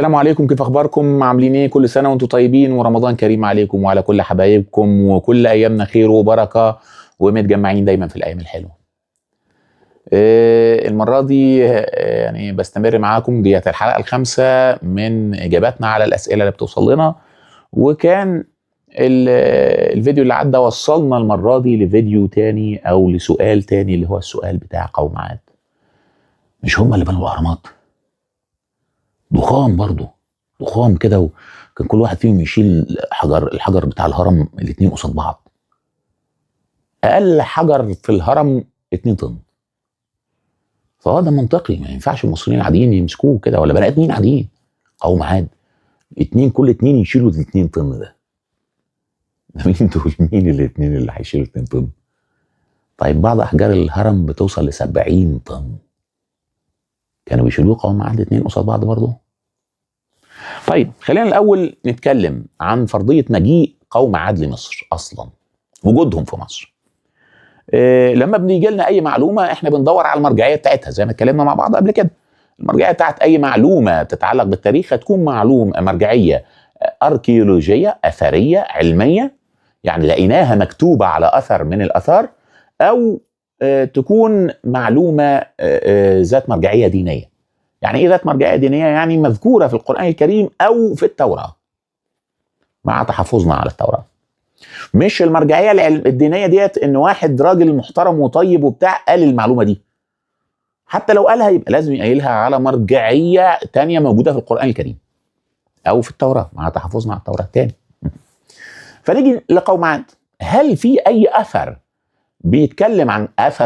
السلام عليكم، كيف اخباركم؟ عاملين ايه؟ كل سنه وانتم طيبين ورمضان كريم عليكم وعلى كل حبايبكم وكل ايامنا خير وبركه ومتجمعين دايما في الايام الحلوه. المره دي يعني بستمر معاكم، ديت الحلقه الخامسه من اجاباتنا على الاسئله اللي بتوصل لنا. وكان الفيديو اللي عدى وصلنا المره دي لفيديو تاني او لسؤال تاني، اللي هو السؤال بتاع قوم عاد. مش هم اللي بنوا الاهرامات؟ ضخام برضه، ضخام كده، وكان كل واحد فيهم يشيل الحجر بتاع الهرم الاتنين قصاد بعض. اقل حجر في الهرم 2 طن. فهذا منطقي، ما ينفعش المصريين العاديين يمسكوه كده، ولا بني ادمين عاديين. قوم عاد كل اتنين يشيلوا ال 2 طن ده مين دول؟ مين الاتنين اللي هيشيلوا 2 طن؟ طيب بعض احجار الهرم بتوصل ل 70 طن. كانوا بيشيلوه قوم عاد 2 قصاد بعض برضه؟ طيب خلينا الاول نتكلم عن فرضيه مجيء قوم عاد لمصر اصلا، وجودهم في مصر. لما بنيجي لنا اي معلومه احنا بندور على المرجعيه بتاعتها، زي ما اتكلمنا مع بعض قبل كده. المرجعيه بتاعت اي معلومه تتعلق بالتاريخ هتكون مرجعيه اركيولوجيه، اثريه، علميه، يعني لقيناها مكتوبه على اثر من الاثار، او تكون معلومه ذات مرجعيه دينيه. يعني ايه ذات مرجعيه دينيه؟ يعني مذكوره في القران الكريم او في التوراه، مع تحفظنا على التوراه. مش المرجعيه الدينيه ديت ان واحد راجل محترم وطيب وبتاع قال المعلومه دي، حتى لو قالها يبقى لازم يقايلها على مرجعيه تانية موجوده في القران الكريم او في التوراه، مع تحفظنا على التوراه تاني. فنيجي لقوم عاد. هل في اي اثر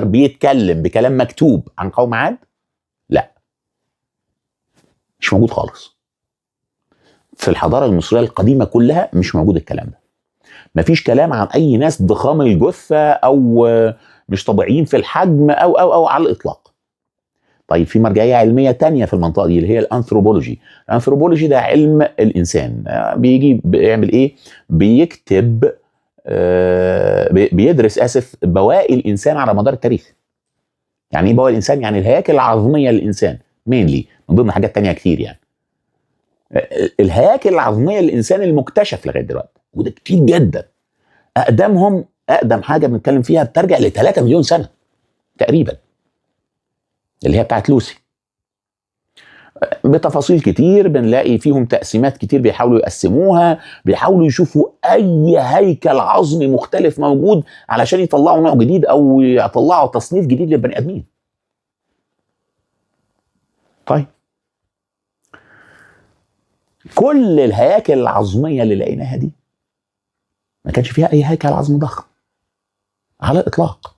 بيتكلم بكلام مكتوب عن قوم عاد؟ لا، مش موجود خالص. في الحضاره المصريه القديمه كلها مش موجود الكلام ده. مفيش كلام عن اي ناس ضخام الجثه او مش طبيعيين في الحجم او على الاطلاق. طيب في مرجعيه علميه تانية في المنطقه دي اللي هي الانثروبولوجي. الانثروبولوجي ده علم الانسان، بيجي بيعمل ايه؟ بيكتب بيدرس بواقي الانسان على مدار التاريخ. يعني ايه بواقي الانسان؟ يعني الهياكل العظميه للانسان مينلي، من ضمن حاجات تانية كتير. يعني الهياكل العظميه للانسان المكتشف لغايه دلوقتي، وده كتير جدا. اقدم حاجه بنتكلم فيها بترجع ل 3 مليون سنه تقريبا، اللي هي بتاعت لوسي. بتفاصيل كتير، بنلاقي فيهم تقسيمات كتير، بيحاولوا يقسموها، بيحاولوا يشوفوا اي هيكل عظمي مختلف موجود علشان يطلعوا نوع جديد او يطلعوا تصنيف جديد للبني ادمين. طيب كل الهياكل العظميه اللي لقيناها دي ما كانش فيها اي هيكل عظمي ضخم على الاطلاق.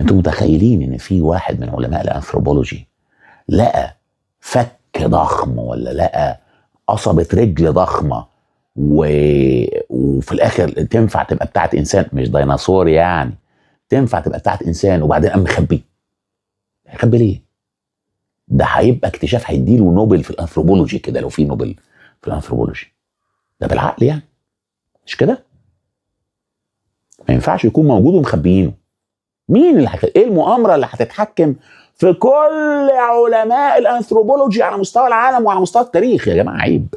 انتوا متخيلين ان في واحد من علماء الانثروبولوجي لقى فك ضخم، ولا لقى قصبة رجل ضخمة وفي الاخر تنفع تبقى بتاعت انسان، مش ديناصور يعني، تنفع تبقى بتاعت انسان، وبعدين قام مخبي؟ هيخبي ليه؟ ده هيبقى اكتشاف هيديله نوبل في الانثروبولوجي كده، لو في نوبل في الانثروبولوجي. ده بالعقل يعني، مش كده؟ ما ينفعش يكون موجود ومخبيينه. مين اللي ايه المؤامره اللي هتتحكم في كل علماء الانثروبولوجي على مستوى العالم وعلى مستوى التاريخ؟ يا جماعه عيب.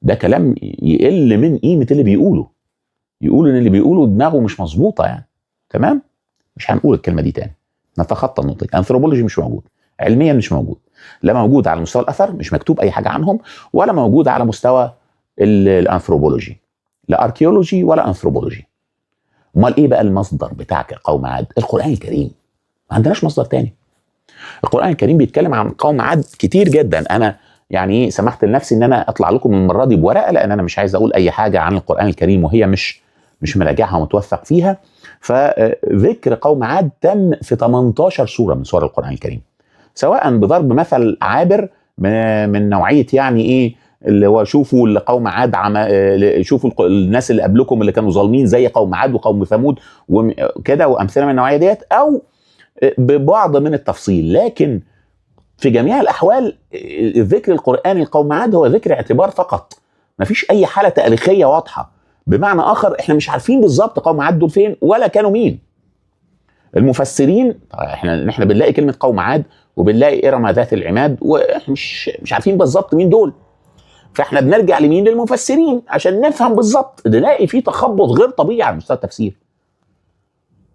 ده كلام يقل من قيمه اللي بيقوله. يقولوا ان اللي بيقوله دماغه مش مظبوطه يعني. تمام؟ مش هنقول الكلمه دي تاني، نتخطى النقطه. الانثروبولوجي مش موجود علميا، مش موجود. لا موجود على مستوى الاثر، مش مكتوب اي حاجه عنهم، ولا موجود على مستوى الانثروبولوجي، لا اركيولوجي ولا انثروبولوجي. امال ايه بقى المصدر بتاعك يا قوم عاد؟ القران الكريم. ما عندناش مصدر تاني. القران الكريم بيتكلم عن قوم عاد كتير جدا. انا يعني ايه سمحت لنفسي ان انا اطلع لكم المره دي بورقه، لان انا مش عايز اقول اي حاجه عن القران الكريم وهي مش مراجعها ومتوثق فيها. فذكر قوم عاد تم في 18 سوره من سور القران الكريم، سواء بضرب مثل عابر من نوعيه يعني ايه اللي هو شوفوا اللي قوم عاد شوفوا الناس اللي قبلكم اللي كانوا ظالمين زي قوم عاد وقوم ثمود وكده، وامثله من النوعيه ديت، او ببعض من التفصيل. لكن في جميع الاحوال الذكر القراني لقوم عاد هو ذكر اعتبار فقط، مفيش اي حاله تاريخيه واضحه. بمعنى اخر احنا مش عارفين بالظبط قوم عاد دول فين ولا كانوا مين. المفسرين احنا بنلاقي كلمه قوم عاد وبنلاقي إرم ذات العماد، ومش عارفين بالظبط مين دول. فاحنا بنرجع لمين؟ للمفسرين عشان نفهم بالظبط. نلاقي في تخبط غير طبيعي على مستوى التفسير،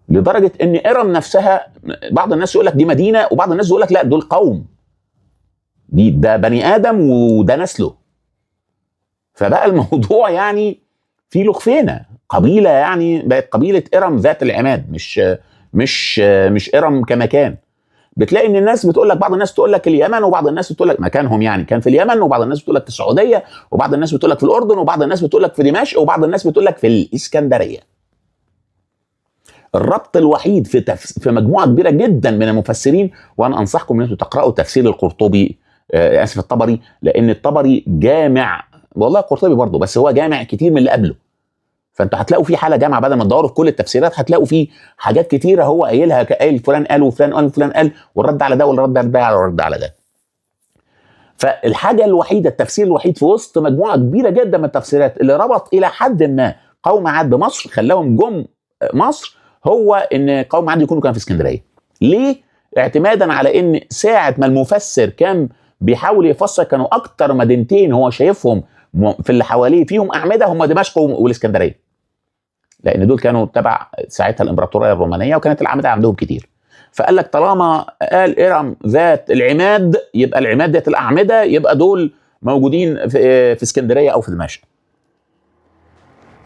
لدرجه ان إرم نفسها بعض الناس يقول لك دي مدينه، وبعض الناس يقول لك لا دول قوم، ده بني ادم وده نسله. فبقى الموضوع يعني في له خفينه، قبيله يعني بقت قبيله إرم ذات العماد، مش إرم كمكان. بتلاقي ان الناس بتقول لك، بعض الناس تقول لك اليمن، وبعض الناس بتقول لك مكانهم يعني كان في اليمن، وبعض الناس بتقول لك في السعوديه، وبعض الناس بتقول لك في الاردن، وبعض الناس بتقول لك في دمشق، وبعض الناس بتقول لك في الاسكندريه. الربط الوحيد في مجموعه كبيره جدا من المفسرين، وانا انصحكم ان انتم تقراوا تفسير القرطبي، اسف الطبري، لان الطبري جامع، والله القرطبي برضه، بس هو جامع كتير من اللي قبله. فانتوا هتلاقوا في حاله جامعه، بدل ما تدوروا في كل التفسيرات هتلاقوا في حاجات كتيره هو قايلها، قايل فلان قال وفلان قال وفلان قال، والرد على ده والرد على ده والرد على ده. فالحاجه الوحيده، التفسير الوحيد في وسط مجموعه كبيره جدا من التفسيرات اللي ربط الى حد ما قوم عاد بمصر، خلاهم جم مصر، هو ان قوم عاد يكونوا كانوا في اسكندريه. ليه؟ اعتمادا على ان ساعه ما المفسر كان بيحاول يفسر، كانوا اكتر مدينتين هو شايفهم في اللي حواليه فيهم اعمده هم دمشق والاسكندريه، لان دول كانوا تبع ساعتها الامبراطوريه الرومانيه، وكانت الاعمده عندهم كتير. فقال لك طالما قال إرم ذات العماد، يبقى العماد ذات الاعمده، يبقى دول موجودين في اسكندريه او في دمشق.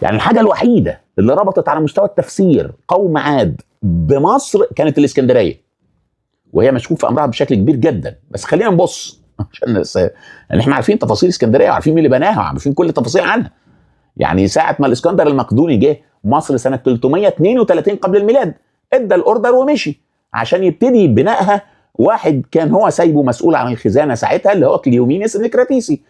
يعني الحاجه الوحيده اللي ربطت على مستوى التفسير قوم عاد بمصر كانت الاسكندريه، وهي مشكوك في امرها بشكل كبير جدا. بس خلينا نبص عشان يعني احنا عارفين تفاصيل اسكندريه، وعارفين مين اللي بناها، وعارفين كل التفاصيل عنها. يعني ساعه ما الاسكندر المقدوني جه مصر سنه 332 قبل الميلاد، ادى الاوردر ومشي عشان يبتدي بنائها. واحد كان هو سايبه مسؤول عن الخزانه ساعتها، اللي هو كليومينيس النكراتيسي،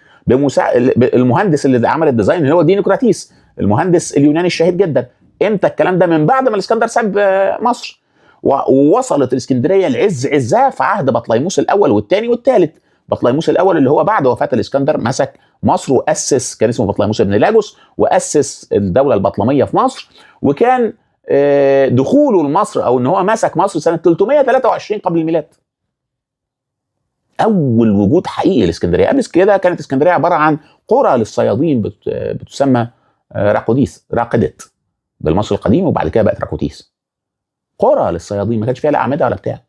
المهندس اللي عمل الديزاين اللي هو دينوكراتيس، المهندس اليوناني الشهير جدا. امتى الكلام ده؟ من بعد ما الاسكندر ساب مصر، ووصلت الاسكندريه لعز عزها في عهد بطليموس الاول والثاني والثالث. بطليموس الاول اللي هو بعد وفاه الاسكندر مسك مصر واسس، كان اسمه بطليموس بن لاجوس، واسس الدوله البطلميه في مصر. وكان دخوله لمصر او ان هو مسك مصر سنه 323 قبل الميلاد. اول وجود حقيقي لاسكندريه. قبل كده كانت اسكندريه عباره عن قرى للصيادين بتسمى راقدت بالمصري القديم، وبعد كده بقت راكوتيس. قرى للصيادين، ما كانش فيها لا اعمده ولا بتاع.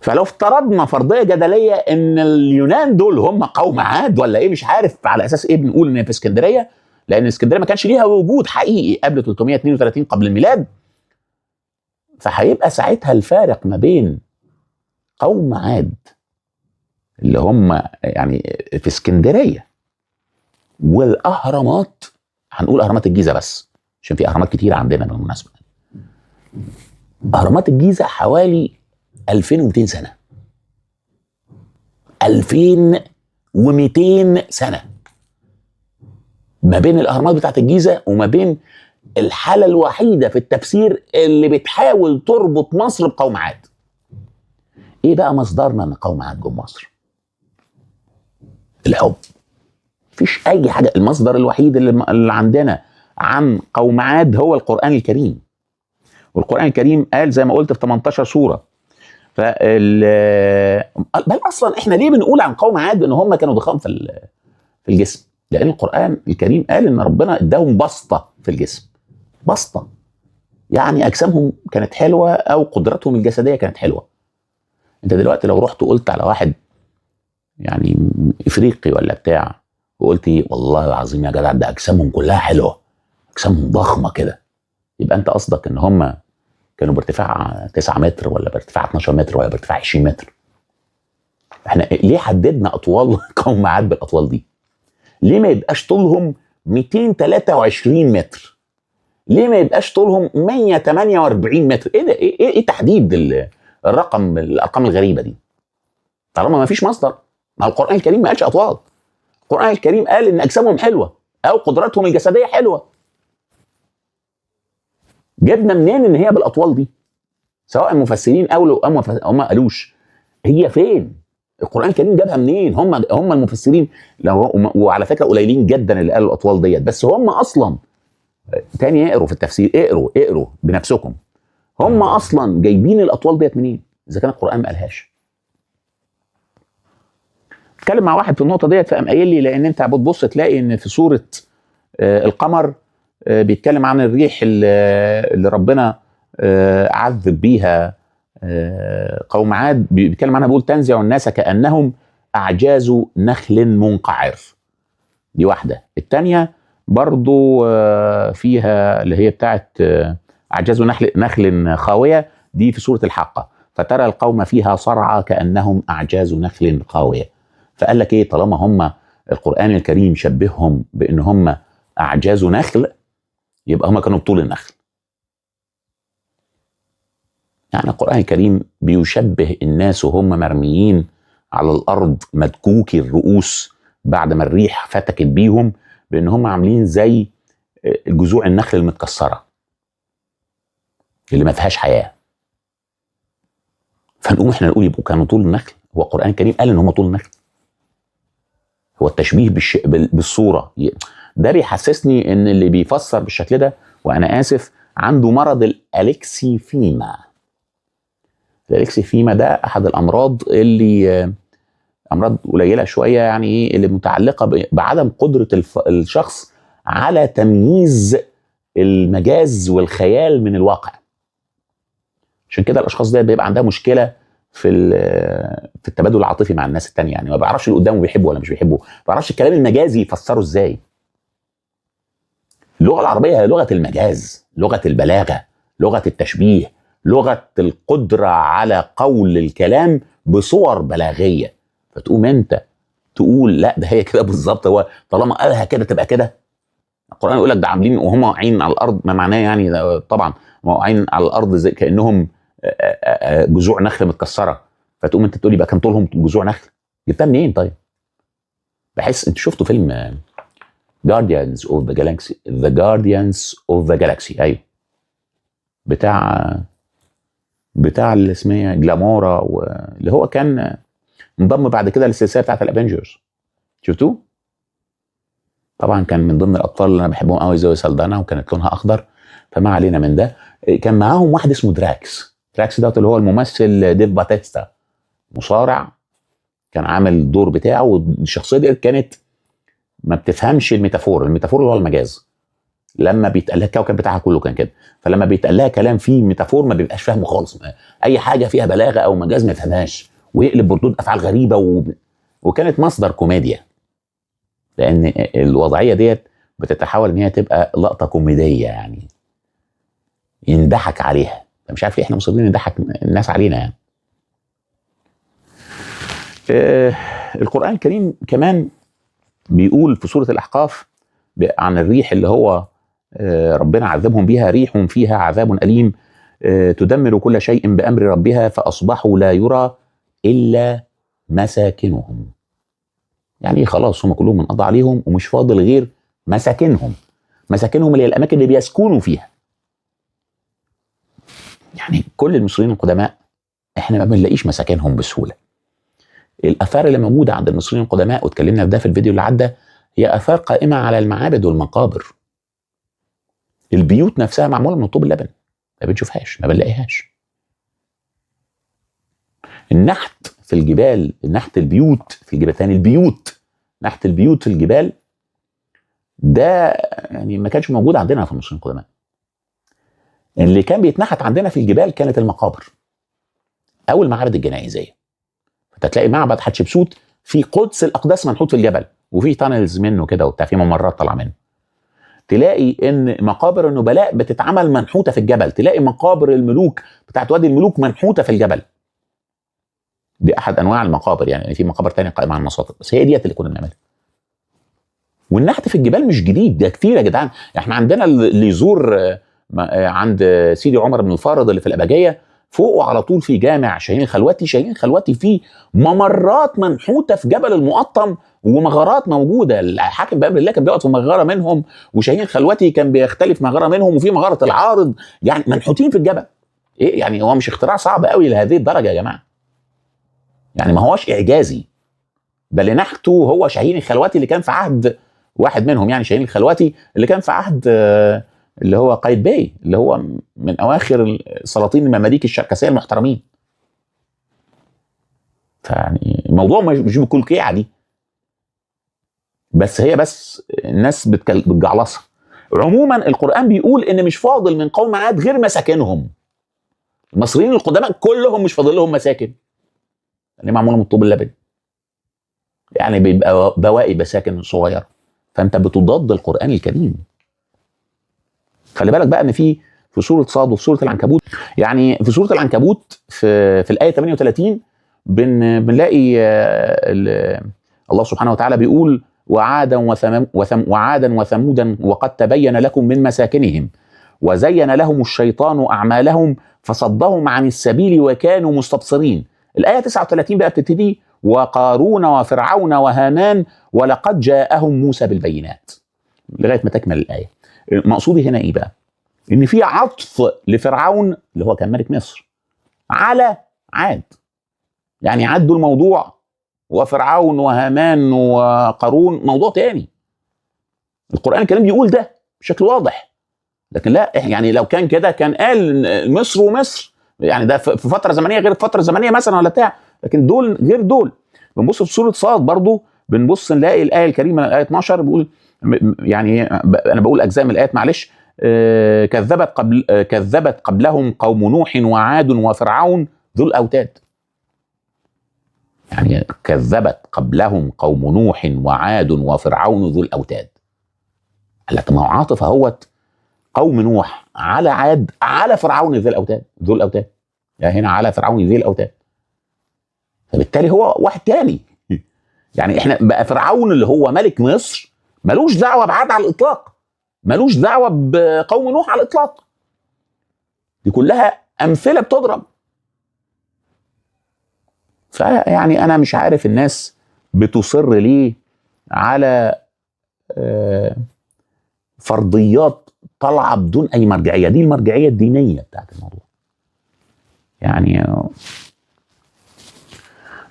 فلو افترضنا فرضيه جدليه ان اليونان دول هم قوم عاد ولا ايه، مش عارف على اساس ايه بنقول ان في اسكندريه، لان اسكندريه ما كانش ليها وجود حقيقي قبل 332 قبل الميلاد. فهيبقى ساعتها الفارق ما بين قوم عاد اللي هم يعني في اسكندريه والاهرامات، هنقول اهرامات الجيزه بس عشان في اهرامات كتير عندنا بالمناسبه. اهرامات الجيزه حوالي 2200 سنه، 2200 سنه ما بين الاهرامات بتاعت الجيزه وما بين الحاله الوحيده في التفسير اللي بتحاول تربط مصر بقوم عاد. ايه بقى مصدرنا ان قوم عاد جم مصر؟ الحب. مفيش اي حاجه. المصدر الوحيد اللي عندنا عن قوم عاد هو القران الكريم، والقران الكريم قال زي ما قلت في 18 سوره. بل اصلا احنا ليه بنقول عن قوم عاد ان هم كانوا ضخام في الجسم؟ لان القران الكريم قال ان ربنا اداهم بسطه في الجسم. بسطه يعني اجسامهم كانت حلوه، او قدرتهم الجسديه كانت حلوه. انت دلوقتي لو رحت قلت على واحد يعني افريقي ولا بتاع، وقلت والله العظيم يا جدع ده اجسامهم كلها حلوه، اجسامهم ضخمه كده، يبقى انت قصدك ان هم كانوا بارتفاع 9 متر ولا بارتفاع 12 متر ولا بارتفاع 20 متر. احنا ليه حددنا اطوال قوم عاد بالاطوال دي؟ ليه ما يبقاش طولهم 223 متر؟ ليه ما يبقاش طولهم 148 متر؟ ايه ده؟ ايه تحديد الارقام الغريبه دي؟ طالما ما فيش مصدر. ما القران الكريم ما قالش اطوال. القران الكريم قال ان اجسامهم حلوه او قدراتهم الجسديه حلوه. جبنا منين ان هي بالاطوال دي؟ سواء المفسرين او ما قالوش. هي فين؟ القران الكريم جابها منين؟ هم المفسرين وعلى فكره قليلين جدا اللي قالوا الاطوال ديت، بس هم اصلا تاني اقروا في التفسير، اقروا بنفسكم، هم اصلا جايبين الاطوال ديت منين؟ اذا كان القران ما قالهاش. اتكلم مع واحد في النقطه ديت فقام قايل لي لان انت بتبص تلاقي ان في سوره القمر بيتكلم عن الريح اللي ربنا عذب بيها قوم عاد، بيتكلم عنها بيقول تنزع الناس كانهم اعجاز نخل منقعر. دي واحده. الثانيه برضو فيها اللي هي بتاعت اعجاز نخل خاويه، دي في سوره الحاقه، فترى القوم فيها صرعى كانهم اعجاز نخل خاويه. فقال لك ايه، طالما هم القران الكريم شبههم بان هم اعجاز نخل، يبقى هم كانوا بطول النخل. يعني القرآن الكريم بيشبه الناس وهم مرميين على الأرض مدكوكي الرؤوس بعد ما الريح فتكت بيهم، بأن هم عاملين زي جذوع النخل المتكسرة اللي ما فيهاش حياة. فنقوم احنا نقول يبقوا كانوا طول النخل؟ هو القرآن الكريم قال ان هم طول النخل؟ هو التشبيه بالصورة ده بيحسسني ان اللي بيفسر بالشكل ده، وانا آسف، عنده مرض الأليكسيفيما. الأليكسيفيما ده احد الامراض اللي امراض قليله شويه، يعني ايه، اللي متعلقه بعدم قدره الشخص على تمييز المجاز والخيال من الواقع. عشان كده الاشخاص دي بيبقى عندها مشكله في التبادل العاطفي مع الناس التانية، يعني ما بيعرفش اللي قدامه بيحبه ولا مش بيحبه، ما بيعرفش الكلام المجازي يفسره ازاي. اللغه العربيه هي لغه المجاز، لغه البلاغه، لغه التشبيه، لغه القدره على قول الكلام بصور بلاغيه. فتقوم انت تقول لا ده هي كده بالظبط، هو طالما قالها كده تبقى كده. القرآن يقول لك ده عاملين وهم واقعين على الارض، ما معناه يعني طبعا واقعين على الارض زي كانهم جذوع نخل متكسره. فتقوم انت تقول يبقى كان طولهم جذوع نخل؟ جبتها منين طيب؟ بحس انت شفتوا فيلم Guardians of the Galaxy، The Guardians of the Galaxy، ايوه، بتاع اللي اسمها جلامورا، واللي هو كان انضم بعد كده للسلسله بتاعت الافنجرز. شفتوه؟ طبعا كان من ضمن الابطال اللي انا بحبهم قوي زوي سالدانا، وكانت لونها اخضر، فما علينا من ده. كان معاهم واحد اسمه دراكس ده اللي هو الممثل ديف باتيستا، مصارع، كان عامل الدور بتاعه. والشخصيه دي كانت ما بتفهمش الميتافور اللي هو المجاز. لما بيتقال لها الكوكب بتاعها كله كان كده، فلما بيتقال لها كلام فيه ميتافور ما بيبقاش فاهمه خالص، اي حاجه فيها بلاغه او مجاز ما يفهمهاش، ويقلب بردود افعال غريبه وكانت مصدر كوميديا، لان الوضعيه ديت بتتحول ان هي تبقى لقطه كوميديه، يعني ينضحك عليها. مش عارف ليه احنا مصرين نضحك الناس علينا يعني. القرآن الكريم كمان بيقول في سورة الأحقاف عن الريح اللي هو ربنا عذبهم بيها، ريح فيها عذاب أليم تدمر كل شيء بأمر ربها فأصبحوا لا يرى إلا مساكنهم. يعني خلاص هم كلهم انقضى عليهم ومش فاضل غير مساكنهم اللي هي الأماكن اللي بيسكنوا فيها. يعني كل المصريين القدماء احنا ما بنلاقيش مساكنهم بسهولة. الآثار اللي موجودة عند المصريين القدماء، واتكلمنا في ده في الفيديو اللي عدى، هي آثار قائمة على المعابد والمقابر. البيوت نفسها معمولة من طوب اللبن، ما بنشوفهاش، ما بنلاقيهاش. النحت في الجبال، نحت البيوت في الجبال، ثاني نحت البيوت في الجبال ده يعني ما كانش موجود عندنا في المصريين القدماء. اللي كان بيتنحت عندنا في الجبال كانت المقابر أو المعابد الجنائزية. فتلاقي معبد حتشبسوت في قدس الأقداس منحوت في الجبل، وفي تانلز منه كده وبتاع، في ممرات طالعه منه. تلاقي ان مقابر النبلاء بتتعمل منحوته في الجبل، تلاقي مقابر الملوك بتاعت وادي الملوك منحوته في الجبل. دي احد انواع المقابر، يعني في مقابر تانية قائمه على المساطر، بس هي ديت اللي كنا بنعملها. والنحت في الجبال مش جديد، ده كتير يا جدعان. احنا عندنا اللي يزور عند سيدي عمر بن الفارض اللي في الأباجية، فوقه على طول في جامع شاهين الخلوتي فيه ممرات منحوته في جبل المقطم، ومغارات موجوده. الحاكم بامر الله كان بيقعد في مغاره منهم، وشاهين الخلوتي كان بيختلف مغاره منهم، وفي مغاره العارض، يعني منحوتين في الجبل. ايه يعني، هو مش اختراع صعب قوي لهذه الدرجه يا جماعه؟ يعني ما هوش اعجازي، بل نحته هو شاهين الخلوتي اللي كان في عهد واحد منهم، يعني شاهين الخلوتي اللي كان في عهد اللي هو قايتباي، اللي هو من اواخر السلاطين المماليك الشركسيه المحترمين. فيعني الموضوع مش بالكلكيعه دي، بس هي بس الناس بتجعلصها. عموما القرآن بيقول ان مش فاضل من قوم عاد غير مساكنهم. المصريين القدماء كلهم مش فاضل لهم مساكن، اللي معموله من الطوب اللبني، يعني بيبقى بواقي مساكن صغيره. فانت بتضاد القرآن الكريم. خلي بالك بقى ان في سوره صاد وفي سوره العنكبوت، يعني في سوره العنكبوت في الايه 38 بنلاقي الله سبحانه وتعالى بيقول وعادا وثمودا وقد تبين لكم من مساكنهم وزين لهم الشيطان أعمالهم فصدهم عن السبيل وكانوا مستبصرين. الآية 39 بقى بتبتدي وقارون وفرعون وهامان ولقد جاءهم موسى بالبينات، لغاية ما تكمل الآية. مقصودي هنا إيه بقى؟ إن في عطف لفرعون اللي هو كان ملك مصر على عاد، يعني عدوا الموضوع، وفرعون وهامان وقارون موضوع تاني. القرآن الكريم بيقول ده بشكل واضح، لكن لا، يعني لو كان كده كان قال مصر ومصر، يعني ده في فترة زمنية غير فترة زمنية مثلا ولا بتاع، لكن دول غير دول. بنبص في سورة صاد برضو، بنبص نلاقي الآية الكريمة الآية 12 بيقول، يعني أنا بقول أجزاء من الآيات معلش، كذبت قبلهم قوم نوح وعاد وفرعون ذو الأوتاد. يعني كذبت قبلهم قوم نوح وعاد وفرعون ذو الأوتاد. قال لك ما هو عاطف اهوت قوم نوح على عاد على فرعون ذي الأوتاد، يعني هنا على فرعون ذي الأوتاد، فبالتالي هو واحد تاني. يعني احنا بقى فرعون اللي هو ملك مصر ملوش دعوة بعاد على الإطلاق، ملوش دعوة بقوم نوح على الإطلاق. دي كلها أمثلة بتضرب. فيعني أنا مش عارف الناس بتصر ليه على فرضيات طالعة بدون أي مرجعية. دي المرجعية الدينية بتاعت الموضوع. يعني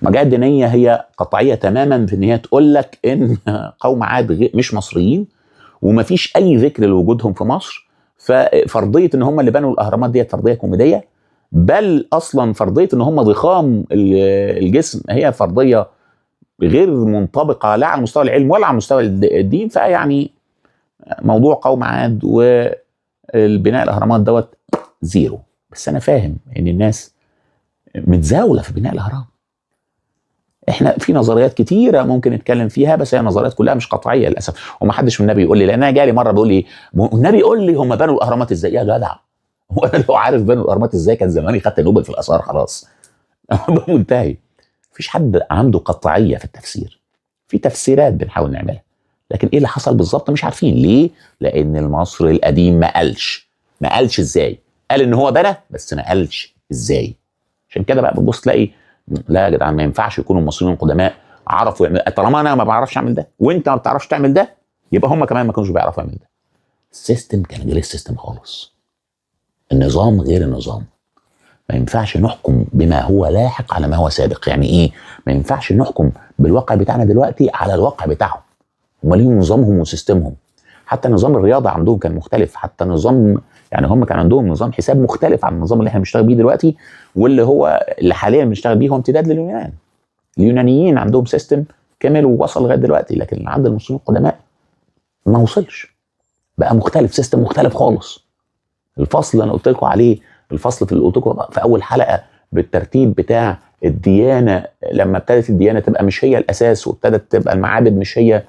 المرجعية الدينية هي قطعية تماما في ان هي تقول لك ان قوم عاد مش مصريين ومفيش اي ذكر لوجودهم في مصر، ففرضية ان هم اللي بنوا الاهرامات دي فرضية كوميدية، بل اصلا فرضية ان هم ضخام الجسم هي فرضية غير منطبقة لا على مستوى العلم ولا على مستوى الدين. فيعني موضوع قوم عاد والبناء الاهرامات دوت زيرو. بس انا فاهم ان الناس متزاولة في بناء الاهرام. احنا في نظريات كتيره ممكن نتكلم فيها، بس هي نظريات كلها مش قطعيه للاسف، ومحدش من النبي يقول لي، لان انا جالي مره بيقول لي النبي يقول لي هم بنوا الاهرامات ازاي. يا جدع هو انا لو عارف بنوا الاهرامات ازاي كان زماني خدت نوبل في الاثار خلاص. منتهي. مفيش حد عنده قطعيه في التفسير، في تفسيرات بنحاول نعملها، لكن ايه اللي حصل بالظبط مش عارفين. ليه؟ لان المصري القديم ما قالش ازاي، قال ان هو بنى بس ما قالش ازاي. عشان كده بقى بتبص تلاقي لا يا جدعان ما ينفعش يكونوا المصريين القدماء عرفوا يعملوا، طالما انا ما بعرفش اعمل ده وانت ما بتعرفش تعمل ده يبقى هم كمان ما كانوش بيعرفوا يعملوا ده. السيستم كان غير السيستم خالص، النظام غير النظام. ما ينفعش نحكم بما هو لاحق على ما هو سابق. يعني ايه؟ ما ينفعش نحكم بالواقع بتاعنا دلوقتي على الواقع بتاعهم. هم ليهم نظامهم وسيستمهم. حتى نظام الرياضه عندهم كان مختلف، حتى نظام، يعني هم كان عندهم نظام حساب مختلف عن النظام اللي احنا بنشتغل بيه دلوقتي، اللي حاليا بنشتغل بيه هو امتداد لليونان. اليونانيين عندهم سيستم كامل ووصل لغايه دلوقتي، لكن عند المصريين القدماء ما وصلش، بقى مختلف، سيستم مختلف خالص. الفصل اللي انا قلت لكم عليه، الفصل اللي قلت لكم في اول حلقه بالترتيب بتاع الديانه، لما ابتدت الديانه تبقى مش هي الاساس وابتدت تبقى المعابد مش هي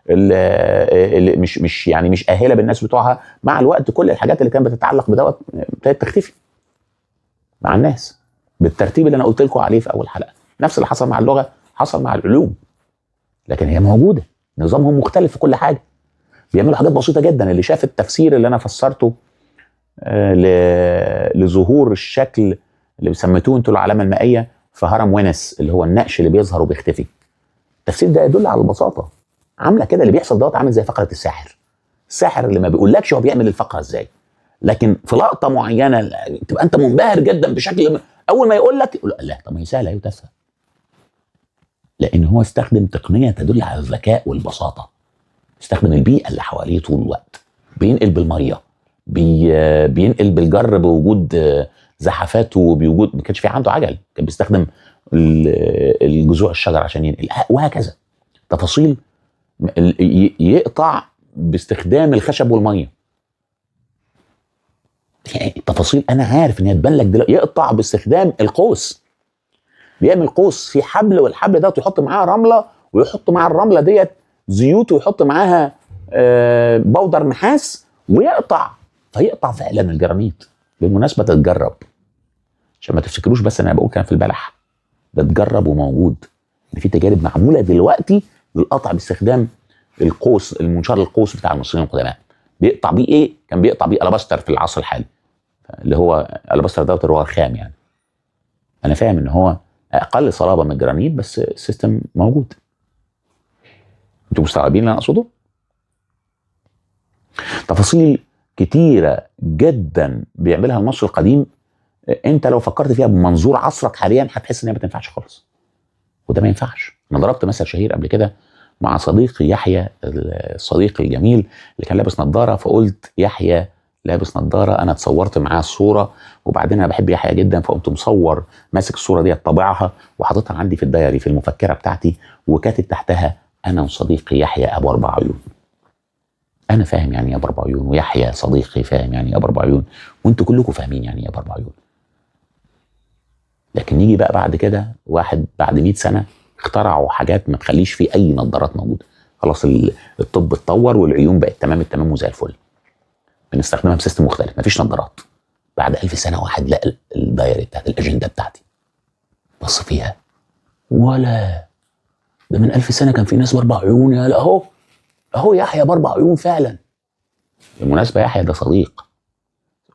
اللي مش اهله بالناس بتوعها، مع الوقت كل الحاجات اللي كانت بتتعلق بدوت ابتدت تختفي مع الناس بالترتيب اللي انا قلت لكم عليه في اول حلقه. نفس اللي حصل مع اللغه حصل مع العلوم، لكن هي موجوده، نظامهم مختلف في كل حاجه، بيعملوا حاجات بسيطه جدا. اللي شاف التفسير اللي انا فسرته لظهور الشكل اللي سميتوه انتوا العلامه المائيه في هرم ونس، اللي هو النقش اللي بيظهر وبيختفي، التفسير ده يدل على البساطه. عامله كده اللي بيحصل دوت عامل زي فقره الساحر اللي ما بيقولكش هو بيعمل الفقره ازاي، لكن في لقطه معينه تبقى انت منبهر جدا بشكل، اول ما يقول لك لا طب ما هي سهله وتافهه، لان هو استخدم تقنيه تدل على الذكاء والبساطه. استخدم البيئه اللي حواليه طول الوقت، بينقل بالميه، بينقل بالجر بوجود زحفات وبوجود، ما كانش في عنده عجل، كان بيستخدم الجذوع الشجر عشان ينقل، وهكذا. تفاصيل يقطع باستخدام الخشب والميه. يعني تفاصيل انا عارف ان هي تبان لك دلوقتي. يقطع باستخدام القوس، بيعمل قوس في حبل، والحبل ده يحط معاه رمله، ويحط مع الرمله ديت زيوت، ويحط معاها بودر نحاس، ويقطع. فيقطع فعلا الجرانيت. بالمناسبه تتجرب، عشان ما تفتكروش بس انا بقول كلام في البلح، ده اتجرب وموجود. في تجارب معموله دلوقتي للقطع باستخدام القوس، المنشار القوس بتاع المصريين القدماء. بيقطع بيه ايه؟ كان بيقطع بيه الاباستر في العصر الحالي، اللي هو الاباستر دوت اللي هو الخام يعني. انا فاهم ان هو اقل صلابه من الجرانيت، بس السيستم موجود. انتوا مستوعبين اللي انا اقصده؟ تفاصيل كتيره جدا بيعملها المصري القديم، انت لو فكرت فيها بمنظور عصرك حاليا هتحس ان هي ما تنفعش خالص، وده ما ينفعش. انا ضربت مثل شهير قبل كده مع صديقي يحيى، الصديق الجميل اللي كان لابس نظاره، فقلت يحيى لابس نظاره، انا اتصورت معاه الصوره، وبعدين انا بحب يحيى جدا، فقمت مصور ماسك الصوره دي طابعها وحاططها عندي في الدايري في المفكره بتاعتي، وكاتب تحتها انا وصديقي يحيى ابو 4 عيون. انا فاهم يعني ايه ابو 4 عيون، ويحيى صديقي فاهم يعني ايه ابو 4 عيون، وانتوا كلكم فاهمين يعني ايه ابو 4 عيون. لكن يجي بقى بعد كده واحد بعد 100 سنه اخترعوا حاجات ما تخليش فيه اي نظارات موجوده. خلاص الطب اتطور والعيون بقت تمام التمام وزي الفل، بنستخدمها بسيستم مختلف، مفيش نظارات. بعد 1000 سنه واحد لقى الدايري بتاعت الاجنده بتاعتي، بص فيها، ولا ده من 1000 سنه كان في ناس ب4 عيون، يا اهو اهو يحيى ب4 عيون فعلا. بالمناسبه يحيى ده صديق،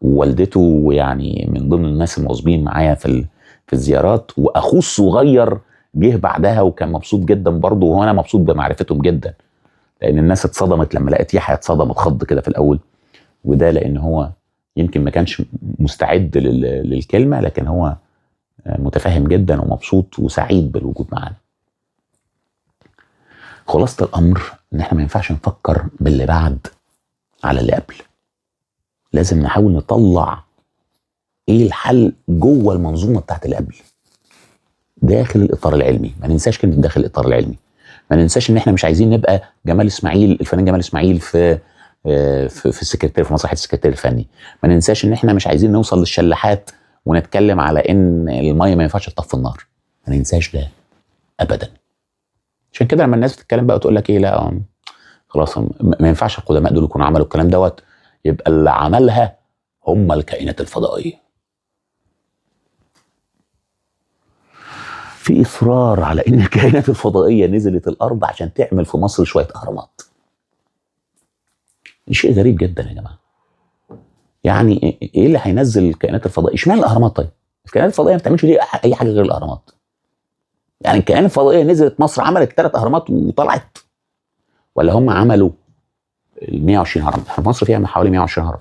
ووالدته يعني من ضمن الناس المواظبين معايا في الزيارات، واخوه الصغير جه بعدها وكان مبسوط جدا برضه، وانا مبسوط بمعرفتهم جدا، لان الناس اتصدمت لما لقيت يحيى، اتصدمت خض كده في الاول، وده لان هو يمكن ما كانش مستعد للكلمه، لكن هو متفاهم جدا ومبسوط وسعيد بالوجود معانا. خلاصه الامر ان احنا ما ينفعش نفكر باللي بعد على اللي قبل، لازم نحاول نطلع ايه الحل جوه المنظومه بتاعت اللي قبل، داخل الاطار العلمي. ما ننساش كلمه داخل الاطار العلمي، ما ننساش ان احنا مش عايزين نبقى جمال اسماعيل، الفنان جمال اسماعيل في السكرتير، في مسرحيه السكرتير الفني. ما ننساش ان احنا مش عايزين نوصل للشلاحات ونتكلم على ان الميه ما ينفعش تطفي النار، ما ننساش ده ابدا. عشان كده لما الناس بتتكلم بقى وتقول لك ايه، لا خلاص ما ينفعش القدماء دول يكونوا عملوا الكلام دوت، يبقى اللي عملها هم الكائنات الفضائيه. في اصرار على ان الكائنات الفضائيه نزلت الارض عشان تعمل في مصر شويه اهرامات. شيء غريب جدا يا جماعه. يعني ايه اللي هينزل الكائنات الفضائيه؟ اشمعنى الاهرامات؟ طيب الكائنات الفضائيه ما بتعملش ليه اي حاجه غير الاهرامات؟ يعني الكائنات الفضائيه نزلت مصر عملت 3 اهرامات وطلعت، ولا هم عملوا ال 120 هرم؟ احنا في مصر فيها حوالي 120 هرم.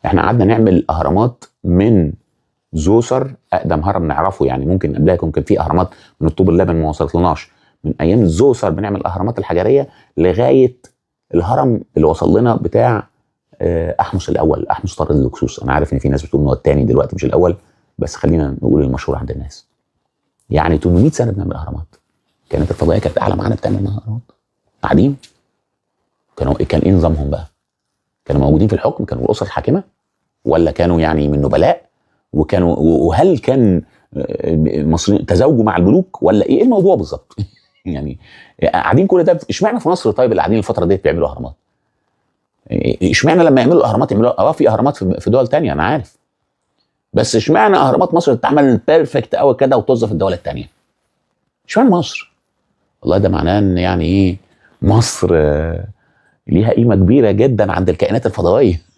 احنا قعدنا نعمل اهرامات من زوسر، اقدم هرم نعرفه، يعني ممكن قبلها يكون كان في اهرامات من الطوب اللبن ما وصلتلناش، من ايام زوسر بنعمل الاهرامات الحجريه لغايه الهرم اللي وصل لنا بتاع احمس الاول، احمس طارد اللكسوس. انا عارف ان في ناس بتقول ان هو الثاني دلوقتي مش الاول، بس خلينا نقول المشهور عند الناس. يعني 800 سنه بنعمل اهرامات. كانت الفضائيه كانت اعلى معانا بتعمل اهرامات، قاعدين. كان ايه نظامهم بقى؟ كانوا موجودين في الحكم؟ كانوا الاسر الحاكمه؟ ولا كانوا يعني من نبلاء؟ وهل كان المصريين تزاوجوا مع الملوك ولا ايه الموضوع بالظبط؟ يعني قاعدين كل ده اشمعنى في مصر؟ طيب اللي قاعدين الفتره ديت بيعملوا اهرامات، اشمعنى لما يعملوا اهرامات يعملوا في اهرامات في دول تانية انا عارف، بس اشمعنى اهرامات مصر تتعمل بيرفكت قوي كده وتوظف الدول التانية؟ اشمعنى مصر؟ والله ده معناه ان يعني ايه، مصر ليها قيمه كبيره جدا عند الكائنات الفضائيه.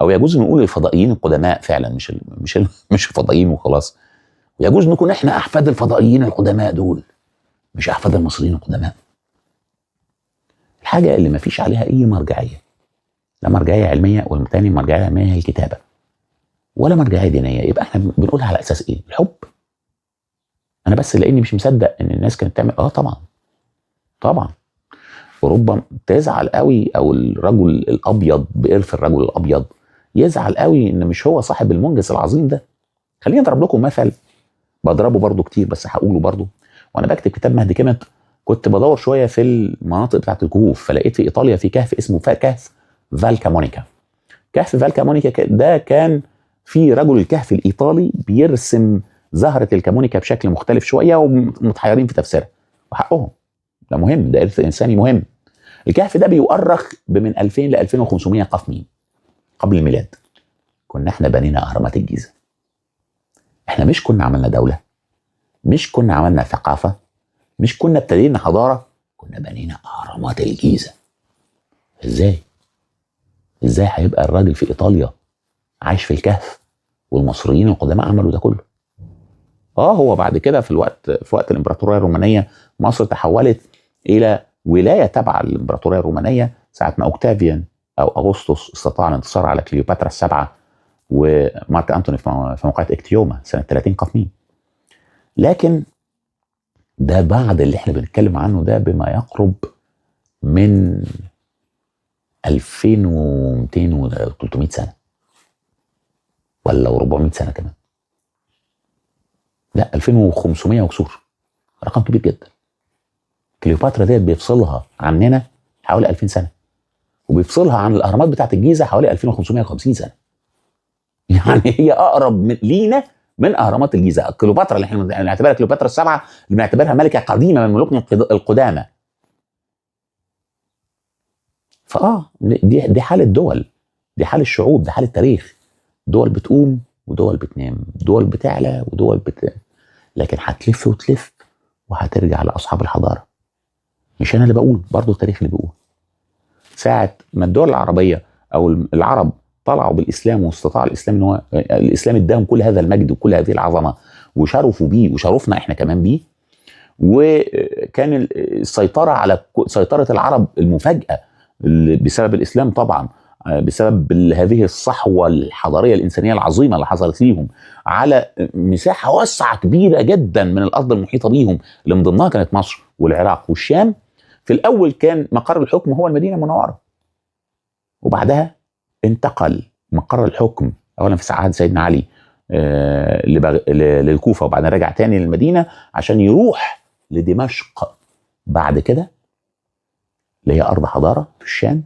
او يجوز نقول الفضائيين القدماء فعلا، مش الفضائيين وخلاص. يجوز نكون احنا احفاد الفضائيين القدماء دول، مش احفاد المصريين القدماء. الحاجه اللي ما فيش عليها اي مرجعيه، لا مرجعيه علميه، والتاني مرجعيه علميه هي الكتابه، ولا مرجعيه دينيه، يبقى احنا بنقولها على اساس ايه؟ الحب. انا بس لاني مش مصدق ان الناس كانت تعمل طبعا اوروبا تزعل قوي، او الرجل الابيض بإرث الرجل الابيض يزعل قوي ان مش هو صاحب المنجز العظيم ده. خليني اضرب لكم مثل بضربه برضو كتير بس هقوله برضو. وانا بكتب كتاب مهد كمت كنت بدور شويه في المناطق بتاعت الكهوف، فلقيت في ايطاليا في كهف اسمه كهف فالكا مونيكا. كهف فالكا مونيكا ده كان في رجل الكهف الايطالي بيرسم زهره الكامونيكا بشكل مختلف شويه، ومتحيرين في تفسيرها، وحقهم، ده مهم، ده ارث انساني مهم. الكهف ده بيؤرخ بمن 2000 ل 2500 قبل الميلاد. كنا احنا بنينا اهرامات الجيزه. احنا مش كنا عملنا دوله، مش كنا عملنا ثقافه، مش كنا ابتدينا حضاره، كنا بنينا اهرامات الجيزه. ازاي هيبقى الراجل في ايطاليا عايش في الكهف والمصريين القدماء عملوا ده كله؟ هو بعد كده في وقت الامبراطوريه الرومانيه مصر تحولت الى ولايه تبع الامبراطوريه الرومانيه ساعه ما اوكتافيان او اغسطس استطاع الانتصار على كليوباترا السبعه ومارك انتوني في موقعة اكتيوما سنه 30 قفمين. لكن ده بعد اللي احنا بنتكلم عنه ده بما يقرب من 2200 و 300 سنه ولا 400 سنه كمان، لا 2500 وكسور، رقم كبير جدا. كليوباترا ديت بيفصلها عننا حوالي 2000 سنه، وبيفصلها عن الاهرامات بتاعت الجيزه حوالي 2550 سنه. يعني هي اقرب لينا من اهرامات الجيزه. كليوباترا اللي احنا بنعتبرها كليوباترا السبعه، اللي بنعتبرها ملكه قديمه من ملوكنا القدامى. دي حال الدول، دي حال الشعوب، ده حال التاريخ. دول بتقوم ودول بتنام، دول بتعلى ودول لكن هتلف وتلف وهترجع لاصحاب الحضاره. مش انا اللي بقول، برضه التاريخ اللي بيقول. ساعه ما الدول العربيه او العرب طلعوا بالاسلام واستطاع الاسلام ان هو الاسلام اداهم كل هذا المجد وكل هذه العظمه وشرفوا بيه وشرفنا احنا كمان بيه، وكان السيطره على سيطره العرب المفاجاه بسبب الاسلام طبعا، بسبب هذه الصحوه الحضاريه الانسانيه العظيمه اللي حصلت ليهم على مساحه واسعه كبيره جدا من الارض المحيطه بيهم، اللي من ضمنها كانت مصر والعراق والشام. في الاول كان مقر الحكم هو المدينه المنوره، وبعدها انتقل مقر الحكم اولا في عهد سيدنا علي للكوفه، وبعدين رجع تاني للمدينه عشان يروح لدمشق بعد كده اللي هي ارض حضاره في الشام،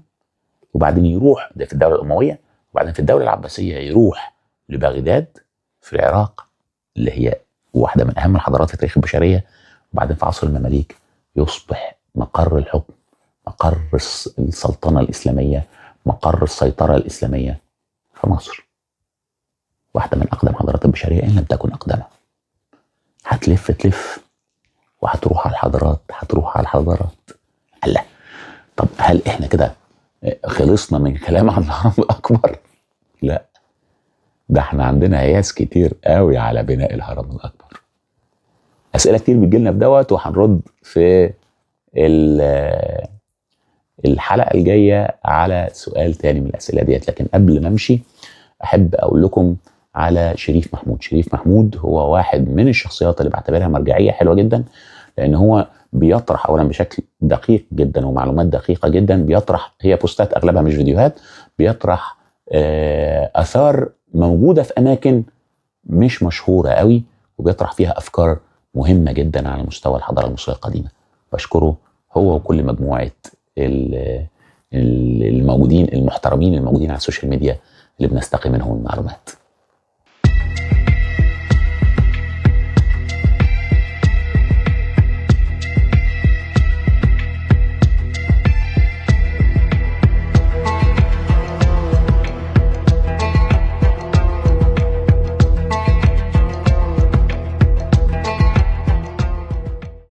وبعدين يروح ده في الدوله الامويه، وبعدين في الدوله العباسيه يروح لبغداد في العراق اللي هي واحده من اهم الحضارات في تاريخ البشريه، وبعدين في عصر المماليك يصبح مقر الحكم، مقر السلطنه الاسلاميه، مقر السيطره الاسلاميه في مصر. واحده من اقدم حضارات البشريه ان لم تكن اقدمها. هتلف تلف وهتروح على الحضارات. الله، طب هل احنا كده خلصنا من كلام عن الهرم الاكبر؟ لا، ده احنا عندنا قياس كتير قوي على بناء الهرم الاكبر. اسئله كتير بتجيلنا في دوت، وهنرد في الحلقه الجايه على سؤال تاني من الاسئله ديت. لكن قبل ما امشي احب اقول لكم على شريف محمود. شريف محمود هو واحد من الشخصيات اللي بعتبرها مرجعيه حلوه جدا، لان هو بيطرح اولا بشكل دقيق جدا ومعلومات دقيقه جدا، بيطرح، هي بوستات اغلبها مش فيديوهات، بيطرح اثار موجوده في اماكن مش مشهوره قوي، وبيطرح فيها افكار مهمه جدا على مستوى الحضاره المصريه القديمه. بشكره هو وكل مجموعه الموجودين المحترمين الموجودين على السوشيال ميديا اللي بنستقي منهم المعلومات.